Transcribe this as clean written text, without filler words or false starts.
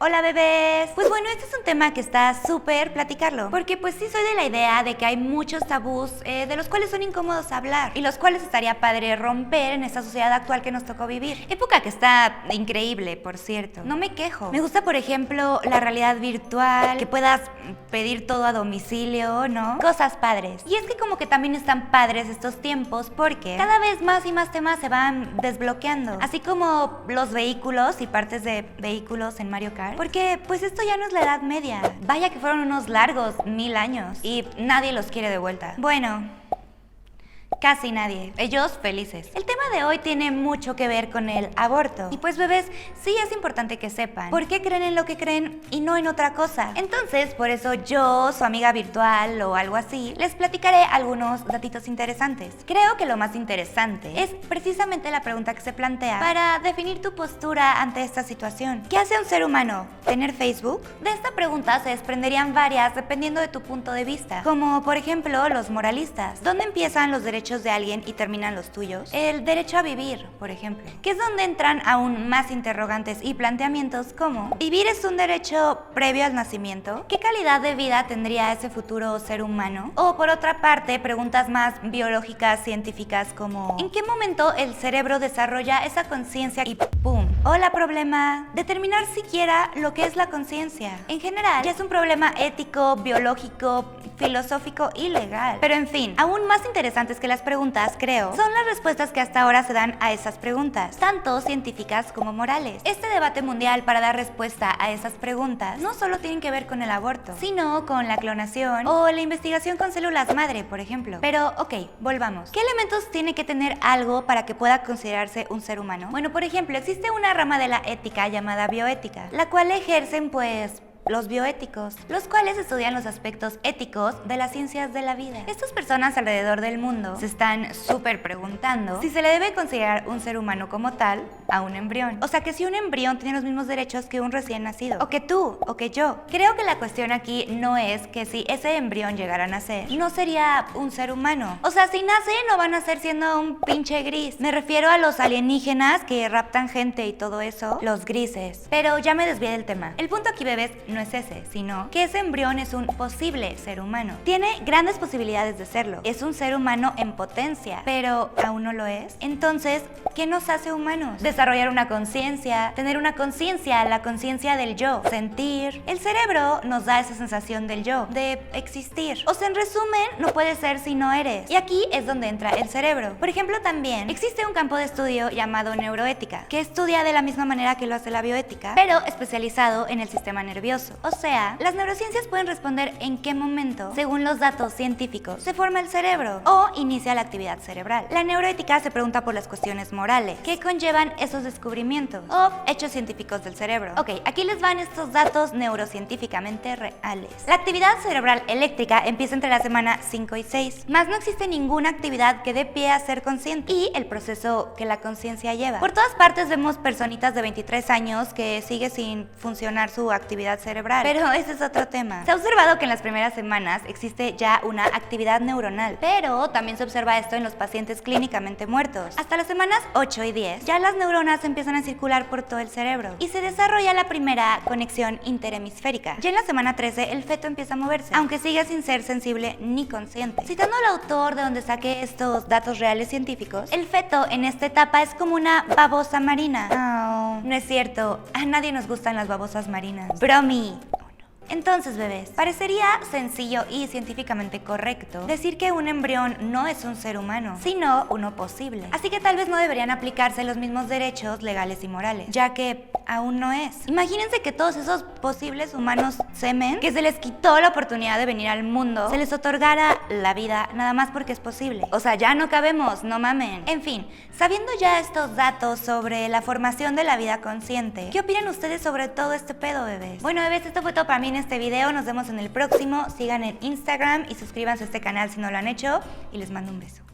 Hola bebés. Pues bueno, este es un tema que está súper platicarlo, porque pues sí soy de la idea de que hay muchos tabús de los cuales son incómodos hablar y los cuales estaría padre romper en esta sociedad actual que nos tocó vivir. Época que está increíble, por cierto. No me quejo. Me gusta, por ejemplo, la realidad virtual, que puedas pedir todo a domicilio, ¿no? Cosas padres. Y es que como que también están padres estos tiempos porque cada vez más y más temas se van desbloqueando, así como los vehículos y partes de vehículos en Mario Kart, porque pues esto ya no es la Edad Media. Vaya que fueron unos largos 1000 años y nadie los quiere de vuelta. Bueno, casi nadie. Ellos felices. El tema de hoy tiene mucho que ver con el aborto. Y pues bebés, sí es importante que sepan por qué creen en lo que creen y no en otra cosa. Entonces, por eso yo, su amiga virtual o algo así, les platicaré algunos datitos interesantes. Creo que lo más interesante es precisamente la pregunta que se plantea para definir tu postura ante esta situación. ¿Qué hace un ser humano? ¿Tener Facebook? De esta pregunta se desprenderían varias dependiendo de tu punto de vista, como por ejemplo los moralistas. ¿Dónde empiezan los derechos de alguien y terminan los tuyos? El derecho a vivir, por ejemplo, que es donde entran aún más interrogantes y planteamientos como: ¿vivir es un derecho previo al nacimiento? ¿Qué calidad de vida tendría ese futuro ser humano? O por otra parte, preguntas más biológicas, científicas como: ¿en qué momento el cerebro desarrolla esa conciencia y ¡pum! Hola, problema. Determinar siquiera lo que es la conciencia. En general, ya es un problema ético, biológico, filosófico y legal. Pero en fin, aún más interesantes que las preguntas, creo, son las respuestas que hasta ahora se dan a esas preguntas, tanto científicas como morales. Este debate mundial para dar respuesta a esas preguntas no solo tienen que ver con el aborto, sino con la clonación o la investigación con células madre, por ejemplo. Pero, ok, volvamos. ¿Qué elementos tiene que tener algo para que pueda considerarse un ser humano? Bueno, por ejemplo, existe una rama de la ética llamada bioética, la cual ejercen, pues, los bioéticos, los cuales estudian los aspectos éticos de las ciencias de la vida. Estas personas alrededor del mundo se están súper preguntando si se le debe considerar un ser humano como tal a un embrión. O sea, que si un embrión tiene los mismos derechos que un recién nacido, o que tú, o que yo. Creo que la cuestión aquí no es que si ese embrión llegara a nacer, no sería un ser humano. O sea, si nace, no va a nacer siendo un pinche gris. Me refiero a los alienígenas que raptan gente y todo eso, los grises. Pero ya me desvié del tema. El punto aquí, bebés, no es ese, sino que ese embrión es un posible ser humano. Tiene grandes posibilidades de serlo. Es un ser humano en potencia, pero aún no lo es. Entonces, ¿qué nos hace humanos? Desarrollar una conciencia, tener una conciencia, la conciencia del yo, sentir. El cerebro nos da esa sensación del yo, de existir. O sea, en resumen, no puedes ser si no eres. Y aquí es donde entra el cerebro. Por ejemplo, también existe un campo de estudio llamado neuroética, que estudia de la misma manera que lo hace la bioética, pero especializado en el sistema nervioso. O sea, las neurociencias pueden responder en qué momento, según los datos científicos, se forma el cerebro o inicia la actividad cerebral. La neuroética se pregunta por las cuestiones morales que conllevan esos descubrimientos o hechos científicos del cerebro. Ok, aquí les van estos datos neurocientíficamente reales. La actividad cerebral eléctrica empieza entre la semana 5 y 6, más no existe ninguna actividad que dé pie a ser consciente y el proceso que la conciencia lleva. Por todas partes vemos personitas de 23 años que sigue sin funcionar su actividad cerebral. Pero ese es otro tema. Se ha observado que en las primeras semanas existe ya una actividad neuronal, pero también se observa esto en los pacientes clínicamente muertos. Hasta las semanas 8 y 10, ya las neuronas empiezan a circular por todo el cerebro y se desarrolla la primera conexión interhemisférica. Ya en la semana 13 el feto empieza a moverse, aunque sigue sin ser sensible ni consciente. Citando al autor de donde saqué estos datos reales científicos, el feto en esta etapa es como una babosa marina. Oh, no es cierto, a nadie nos gustan las babosas marinas. Bromi. Entonces, bebés, parecería sencillo y científicamente correcto decir que un embrión no es un ser humano, sino uno posible. Así que tal vez no deberían aplicarse los mismos derechos legales y morales, ya que aún no es. Imagínense que todos esos posibles humanos semen, que se les quitó la oportunidad de venir al mundo, se les otorgara la vida nada más porque es posible. O sea, ya no cabemos, no mamen. En fin, sabiendo ya estos datos sobre la formación de la vida consciente, ¿qué opinan ustedes sobre todo este pedo, bebés? Bueno, bebés, esto fue todo para mí en este video. Nos vemos en el próximo. Sigan en Instagram y suscríbanse a este canal si no lo han hecho. Y les mando un beso.